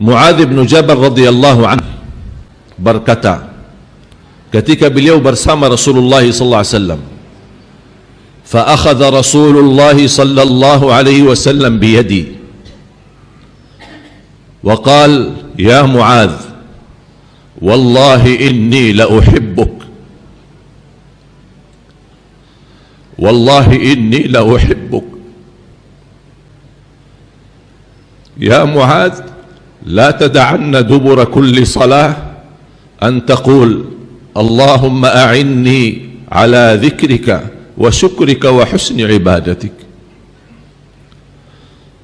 Muadz bin Jabal radhiyallahu anhu berkata ketika beliau bersama Rasulullah sallallahu alaihi wasallam, fa akhadha Rasulullah sallallahu alaihi wasallam bi yadi wa qala ya Muadz wallahi inni la uhibbuk, wallahi inni la uhibbuk ya Muadz لا تدعن دبر كل صلاة أن تقول اللهم أعني على ذكرك وشكرك وحسن عبادتك.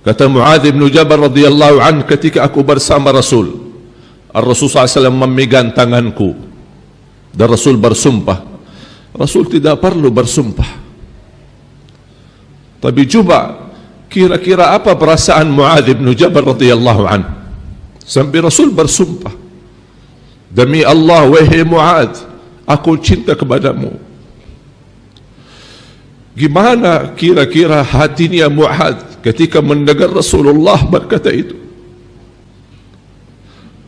Kata Muadz bin Jabal radhiyallahu anhu, ketika aku bersama Rasul SAW memegang tanganku dan Rasul bersumpah. Rasul tidak perlu bersumpah, tapi coba kira-kira apa perasaan Muadz bin Jabal radhiyallahu anhu sampai Rasul bersumpah, demi Allah wahai Muadz, aku cinta kepadamu. Gimana kira-kira hatinya Muadz ketika mendengar Rasulullah berkata itu?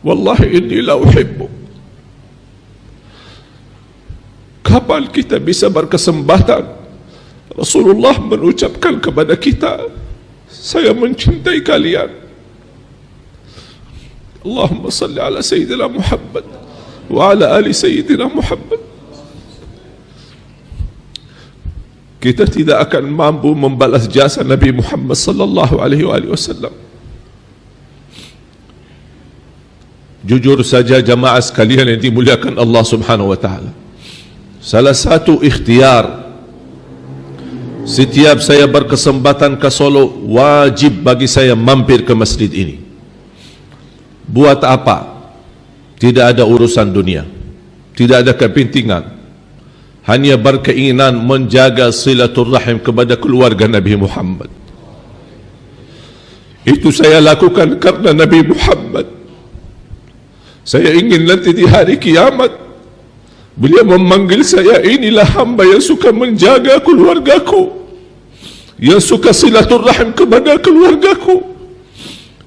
Wallahi inni la uhibbuk. Kapan kita bisa berkesempatan Rasulullah mengucapkan kepada kita, saya mencintai kalian? Allahumma salli ala Sayyidina Muhammad wa ala ali Sayyidina Muhammad. Kita tidak akan mampu membalas jasa Nabi Muhammad sallallahu alaihi wasallam. Jujur saja jamaah sekalian yang dimuliakan Allah Subhanahu wa taala, salah satu ikhtiar setiap saya berkesempatan ke Solo, wajib bagi saya mampir ke masjid ini. Buat apa? Tidak ada urusan dunia, tidak ada kepentingan, hanya berkeinginan menjaga silaturahim kepada keluarga Nabi Muhammad. Itu saya lakukan karena Nabi Muhammad. Saya ingin nanti di hari kiamat beliau memanggil saya, inilah hamba yang suka menjaga keluargaku, yang suka silaturahim kepada keluargaku.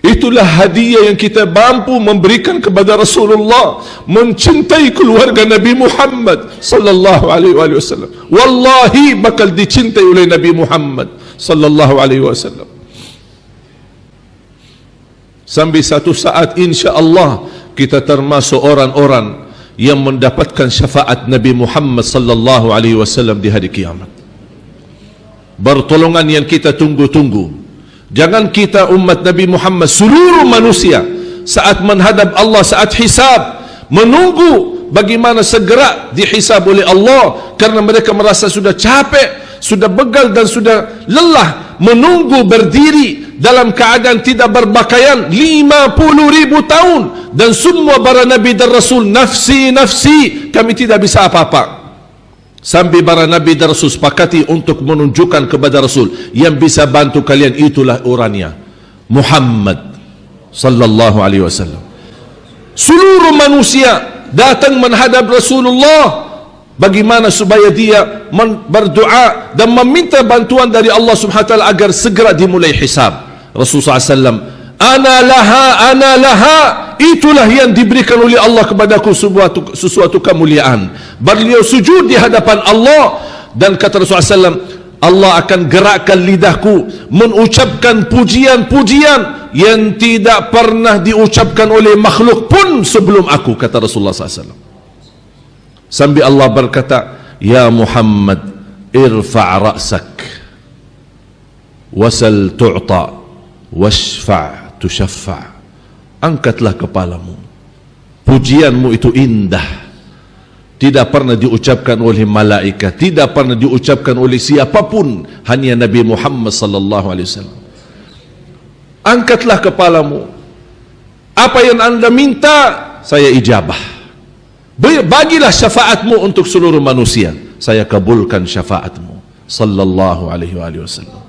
Itulah hadiah yang kita mampu memberikan kepada Rasulullah, mencintai keluarga Nabi Muhammad sallallahu alaihi wasallam. Wallahi bakal dicintai oleh Nabi Muhammad sallallahu alaihi wasallam. Sampai satu saat insya-Allah kita termasuk orang-orang yang mendapatkan syafaat Nabi Muhammad sallallahu alaihi wasallam di hari kiamat. Pertolongan yang kita tunggu-tunggu. Jangan kita umat Nabi Muhammad, seluruh manusia saat menghadap Allah, saat hisab, menunggu bagaimana segera dihisab oleh Allah, karena mereka merasa sudah capek, sudah begal dan sudah lelah menunggu berdiri dalam keadaan tidak berpakaian 50.000 tahun, dan semua para Nabi dan Rasul, nafsi, nafsi, kami tidak bisa apa-apa. Sampai para Nabi dan Rasul sepakati untuk menunjukkan kepada Rasul, yang bisa bantu kalian itulah orangnya, Muhammad sallallahu alaihi wasallam. Seluruh manusia datang menghadap Rasulullah, bagaimana supaya dia berdoa dan meminta bantuan dari Allah Subhanahu wa taala agar segera dimulai hisab. Rasulullah SAW, ana laha, itulah yang diberikan oleh Allah kepadaku, sesuatu kemuliaan. Beliau sujud di hadapan Allah, dan kata Rasulullah SAW, Allah akan gerakkan lidahku mengucapkan pujian-pujian yang tidak pernah diucapkan oleh makhluk pun sebelum aku, kata Rasulullah SAW. Sambil Allah berkata, ya Muhammad, irfa' ra'sak wasal tu'ta washfa' tushaffa'. Angkatlah kepalamu, pujianmu itu indah, tidak pernah diucapkan oleh malaikat, tidak pernah diucapkan oleh siapapun, hanya Nabi Muhammad sallallahu alaihi wasallam. Angkatlah kepalamu, apa yang anda minta saya ijabah. Bagilah syafaatmu untuk seluruh manusia, saya kabulkan syafaatmu sallallahu alaihi wasallam.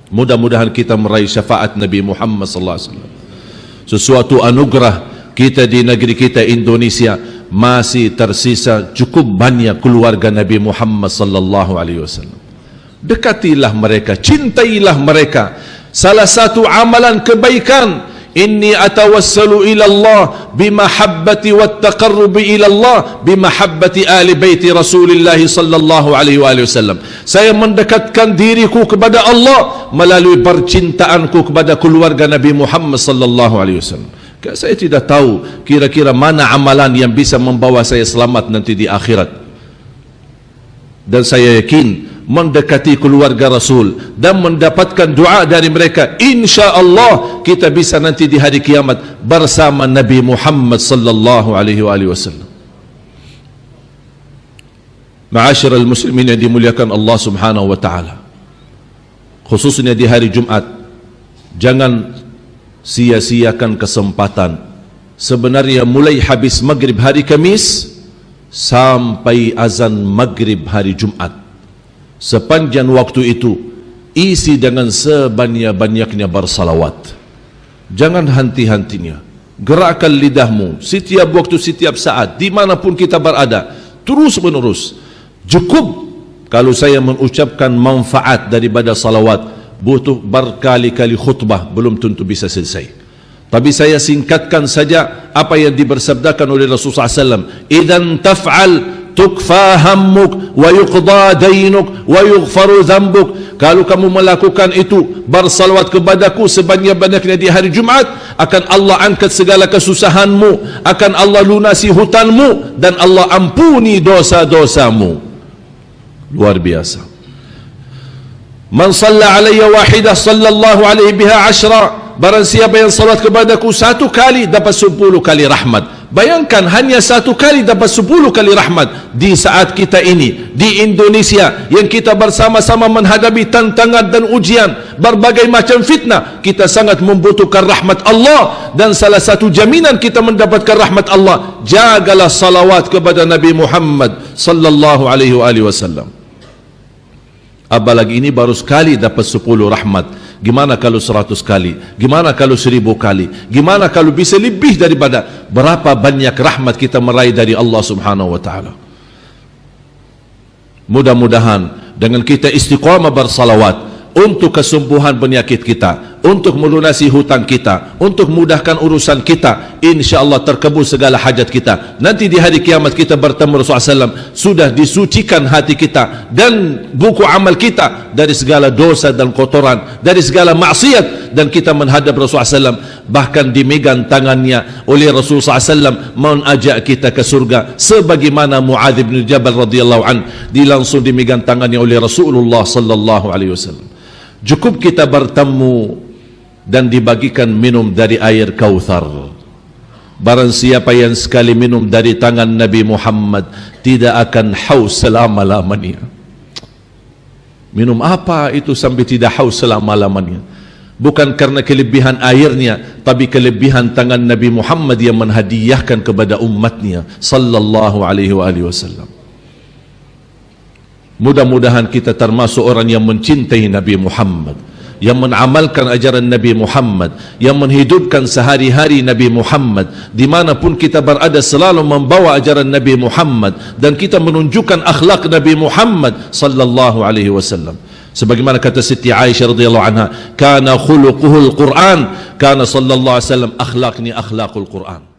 Mudah-mudahan kita meraih syafaat Nabi Muhammad sallallahu alaihi wasallam. Sesuatu anugerah kita di negeri kita Indonesia, masih tersisa cukup banyak keluarga Nabi Muhammad sallallahu alaihi wasallam. Dekatilah mereka, cintailah mereka. Salah satu amalan kebaikan inni atawassalu ila Allah bimahabbati wattaqarrubi ila Allah bimahabbati ahli baiti Rasulullah sallallahu alaihi wasallam. Saya mendekatkan diriku kepada Allah melalui percintaanku kepada keluarga Nabi Muhammad sallallahu alaihi wasallam. Saya tidak tahu kira-kira mana amalan yang bisa membawa saya selamat nanti di akhirat. Dan saya yakin mendekati keluarga Rasul dan mendapatkan doa dari mereka, insya Allah kita bisa nanti di hari kiamat bersama Nabi Muhammad sallallahu alaihi wasallam. Ma'asyiral muslimin yang dimuliakan Allah subhanahu wa ta'ala, khususnya di hari Jumat, jangan sia-siakan kesempatan. Sebenarnya mulai habis maghrib hari Kamis sampai azan maghrib hari Jumat, sepanjang waktu itu isi dengan sebanyak-banyaknya bersalawat. Jangan henti-hentinya. Gerakkan lidahmu setiap waktu, setiap saat, dimanapun kita berada, terus menerus. Cukup kalau saya mengucapkan manfaat daripada salawat, butuh berkali-kali khutbah belum tentu bisa selesai. Tapi saya singkatkan saja apa yang dibersabdakan oleh Rasulullah SAW. Idzan taf'al tukfa hammuk wa yuqda dainuk wa yughfaru dhanbuk. Kalau kamu melakukan itu, bersalawat kepadaku sebanyak-banyaknya di hari Jumat, akan Allah angkat segala kesusahanmu, akan Allah lunasi hutangmu, dan Allah ampuni dosa-dosamu. Luar biasa. Man shalla alayya wahidah sallallahu alaihi biha 10. Barang siapa yang salat kepadaku satu kali dapat 10 kali rahmat. Bayangkan hanya satu kali dapat 10 kali rahmat. Di saat kita ini di Indonesia yang kita bersama-sama menghadapi tantangan dan ujian, berbagai macam fitnah, kita sangat membutuhkan rahmat Allah. Dan salah satu jaminan kita mendapatkan rahmat Allah, jagalah salawat kepada Nabi Muhammad sallallahu alaihi wasallam. Apalagi ini baru sekali dapat 10 rahmat. Gimana kalau 100 kali? Gimana kalau 1000 kali? Gimana kalau bisa lebih daripada? Berapa banyak rahmat kita meraih dari Allah subhanahu wa ta'ala. Mudah-mudahan dengan kita istiqamah bersalawat untuk kesembuhan penyakit kita, untuk melunasi hutang kita, untuk mudahkan urusan kita, insya-Allah terkabul segala hajat kita. Nanti di hari kiamat kita bertemu Rasulullah SAW, sudah disucikan hati kita dan buku amal kita dari segala dosa dan kotoran, dari segala maksiat, dan kita menghadap Rasulullah SAW, bahkan dimegang tangannya oleh Rasulullah SAW mengajak kita ke surga, sebagaimana Muadz bin Jabal radhiyallahu an langsung dimegang tangannya oleh Rasulullah sallallahu alaihi wasallam. Cukup kita bertemu dan dibagikan minum dari air Kautsar. Barang siapa yang sekali minum dari tangan Nabi Muhammad tidak akan haus selama-lamanya. Minum apa itu sampai tidak haus selama-lamanya? Bukan karena kelebihan airnya, tapi kelebihan tangan Nabi Muhammad yang menhadiahkan kepada umatnya sallallahu alaihi wasallam. Mudah-mudahan kita termasuk orang yang mencintai Nabi Muhammad, yang mengamalkan ajaran Nabi Muhammad, yang menghidupkan sehari-hari Nabi Muhammad, dimanapun kita berada selalu membawa ajaran Nabi Muhammad, dan kita menunjukkan akhlak Nabi Muhammad sallallahu alaihi wasallam. Sebagaimana kata Siti Aisyah radhiyallahu anha, kana khuluquhul Quran, kana sallallahu alaihi wasallam akhlaqni akhlaqul Quran.